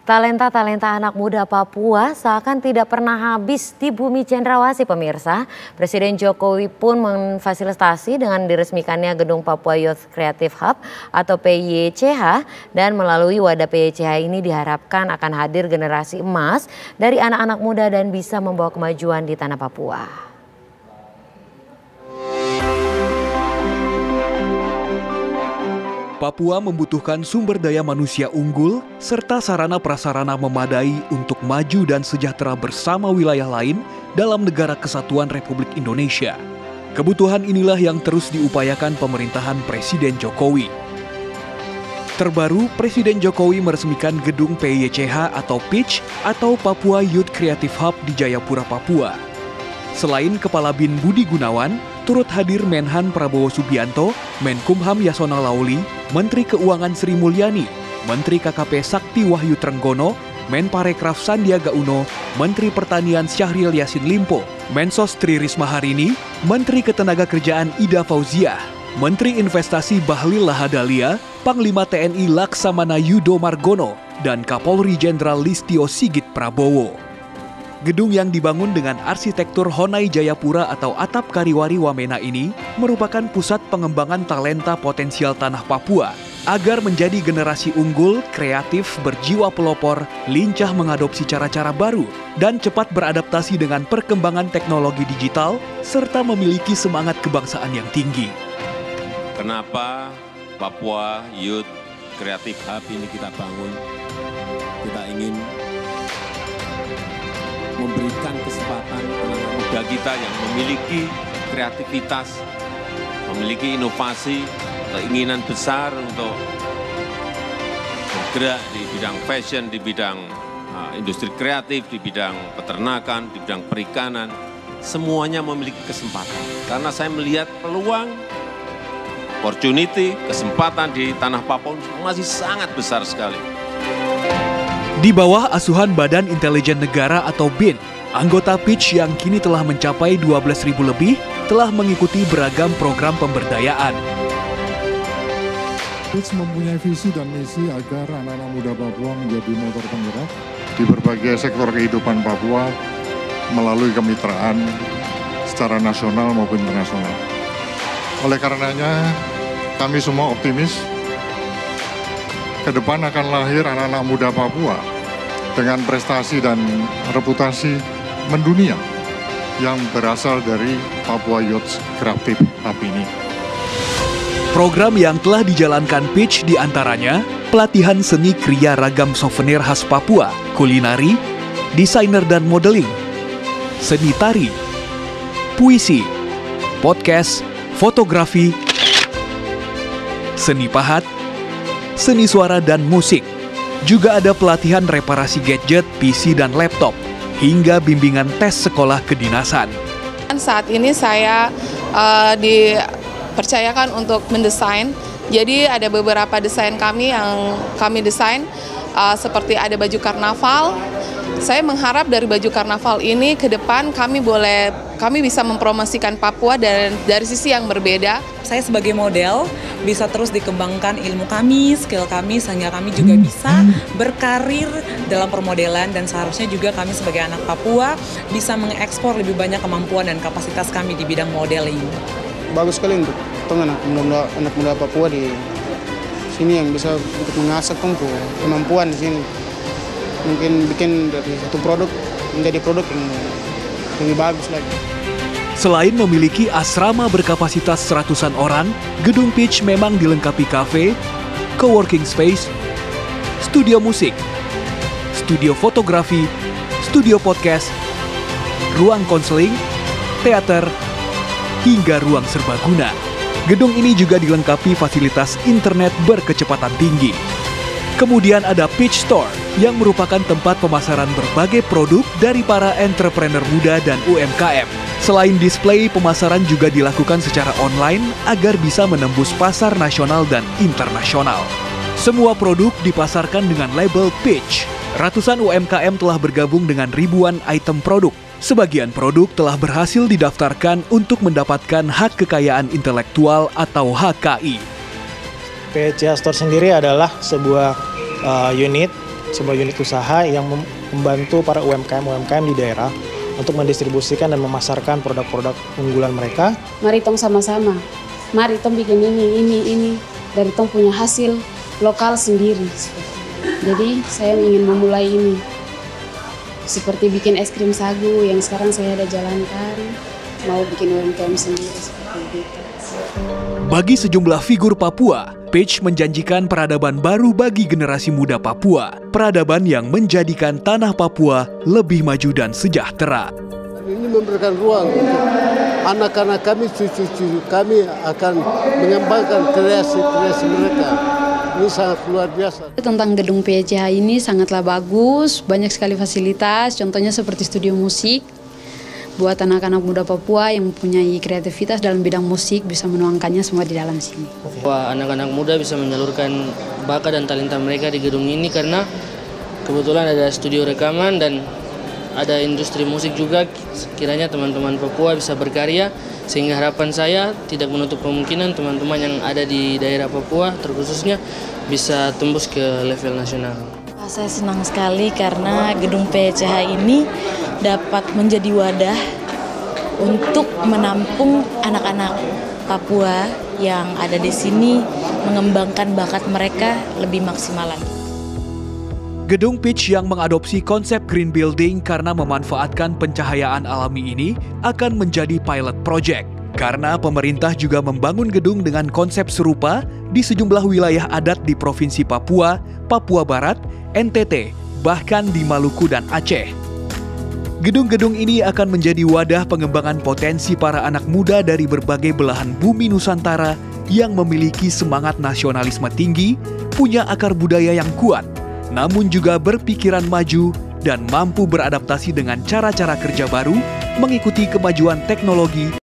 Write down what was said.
Talenta-talenta anak muda Papua seakan tidak pernah habis di bumi cendrawasih pemirsa. Presiden Jokowi pun memfasilitasi dengan diresmikannya Gedung Papua Youth Creative Hub atau PYCH, dan melalui wadah PYCH ini diharapkan akan hadir generasi emas dari anak-anak muda dan bisa membawa kemajuan di tanah Papua. Papua membutuhkan sumber daya manusia unggul serta sarana prasarana memadai untuk maju dan sejahtera bersama wilayah lain dalam Negara Kesatuan Republik Indonesia. Kebutuhan inilah yang terus diupayakan pemerintahan Presiden Jokowi. Terbaru, Presiden Jokowi meresmikan gedung PYCH atau PICH atau Papua Youth Creative Hub di Jayapura, Papua. Selain Kepala BIN Budi Gunawan, turut hadir Menhan Prabowo Subianto, Menkumham Yasona Lauli, Menteri Keuangan Sri Mulyani, Menteri KKP Sakti Wahyu Trenggono, Menparekraf Sandiaga Uno, Menteri Pertanian Syahril Yassin Limpo, Mensos Tri Risma Harini, Menteri Ketenagakerjaan Ida Fauziah, Menteri Investasi Bahlil Lahadalia, Panglima TNI Laksamana Yudo Margono, dan Kapolri Jenderal Listio Sigit Prabowo. Gedung yang dibangun dengan arsitektur Honai Jayapura atau atap kariwari Wamena ini merupakan pusat pengembangan talenta potensial tanah Papua agar menjadi generasi unggul, kreatif, berjiwa pelopor, lincah mengadopsi cara-cara baru, dan cepat beradaptasi dengan perkembangan teknologi digital, serta memiliki semangat kebangsaan yang tinggi. Kenapa Papua Youth Creative Hub ini kita bangun? Kita ingin memberikan kesempatan anak muda kita yang memiliki kreativitas, memiliki inovasi, keinginan besar untuk bergerak di bidang fashion, di bidang industri kreatif, di bidang peternakan, di bidang perikanan. Semuanya memiliki kesempatan. Karena saya melihat peluang, opportunity, kesempatan di tanah Papua masih sangat besar sekali. Di bawah asuhan Badan Intelijen Negara atau BIN, anggota PICH yang kini telah mencapai 12.000 lebih telah mengikuti beragam program pemberdayaan. PICH mempunyai visi dan misi agar anak-anak muda Papua menjadi motor penggerak di berbagai sektor kehidupan Papua melalui kemitraan secara nasional maupun internasional. Oleh karenanya, kami semua optimis ke depan akan lahir anak-anak muda Papua dengan prestasi dan reputasi mendunia yang berasal dari Papua Youth Creative Hub ini. Program yang telah dijalankan PICH diantaranya pelatihan seni kriya ragam souvenir khas Papua, kulinari, desainer dan modeling, seni tari, puisi, podcast, fotografi, seni pahat, seni suara dan musik. Juga ada pelatihan reparasi gadget, PC dan laptop, hingga bimbingan tes sekolah kedinasan. Saat ini saya dipercayakan untuk mendesain. Jadi ada beberapa desain kami yang kami desain, seperti ada baju karnaval. Saya mengharap dari baju karnaval ini ke depan kami bisa mempromosikan Papua dari sisi yang berbeda. Saya sebagai model bisa terus dikembangkan ilmu kami, skill kami, sehingga kami juga bisa berkarir dalam permodelan, dan seharusnya juga kami sebagai anak Papua bisa mengekspor lebih banyak kemampuan dan kapasitas kami di bidang modeling. Bagus sekali untuk anak muda Papua di sini yang bisa untuk mengasah kemampuan di sini. Mungkin bikin dari satu produk menjadi produk yang lebih bagus lagi. Selain memiliki asrama berkapasitas seratusan orang, gedung PICH memang dilengkapi kafe, coworking space, studio musik, studio fotografi, studio podcast, ruang konseling, teater, hingga ruang serbaguna. Gedung ini juga dilengkapi fasilitas internet berkecepatan tinggi. Kemudian ada PICH Store yang merupakan tempat pemasaran berbagai produk dari para entrepreneur muda dan UMKM. Selain display, pemasaran juga dilakukan secara online agar bisa menembus pasar nasional dan internasional. Semua produk dipasarkan dengan label PICH. Ratusan UMKM telah bergabung dengan ribuan item produk. Sebagian produk telah berhasil didaftarkan untuk mendapatkan hak kekayaan intelektual atau HKI. PYCH Store sendiri adalah sebuah unit sebuah unit usaha yang membantu para UMKM di daerah untuk mendistribusikan dan memasarkan produk-produk unggulan mereka. Mari tong sama-sama, mari tong bikin ini, dari tong punya hasil lokal sendiri. Jadi saya ingin memulai ini, seperti bikin es krim sagu yang sekarang saya ada jalankan, mau bikin UMKM sendiri seperti itu. Bagi sejumlah figur Papua, Page menjanjikan peradaban baru bagi generasi muda Papua. Peradaban yang menjadikan tanah Papua lebih maju dan sejahtera. Ini memberikan ruang untuk anak-anak kami, cucu-cucu kami akan mengembangkan kreasi mereka. Ini sangat luar biasa. Tentang gedung PCH ini sangatlah bagus, banyak sekali fasilitas, contohnya seperti studio musik. Buat anak-anak muda Papua yang mempunyai kreativitas dalam bidang musik bisa menuangkannya semua di dalam sini. Anak-anak muda bisa menyalurkan bakat dan talenta mereka di gedung ini karena kebetulan ada studio rekaman dan ada industri musik juga. Kiranya teman-teman Papua bisa berkarya sehingga harapan saya tidak menutup kemungkinan teman-teman yang ada di daerah Papua terkhususnya bisa tembus ke level nasional. Saya senang sekali karena gedung PCH ini dapat menjadi wadah untuk menampung anak-anak Papua yang ada di sini, mengembangkan bakat mereka lebih maksimal lagi. Gedung Pitch yang mengadopsi konsep green building karena memanfaatkan pencahayaan alami ini akan menjadi pilot project. Karena pemerintah juga membangun gedung dengan konsep serupa di sejumlah wilayah adat di Provinsi Papua, Papua Barat, NTT, bahkan di Maluku dan Aceh. Gedung-gedung ini akan menjadi wadah pengembangan potensi para anak muda dari berbagai belahan bumi Nusantara yang memiliki semangat nasionalisme tinggi, punya akar budaya yang kuat, namun juga berpikiran maju dan mampu beradaptasi dengan cara-cara kerja baru, mengikuti kemajuan teknologi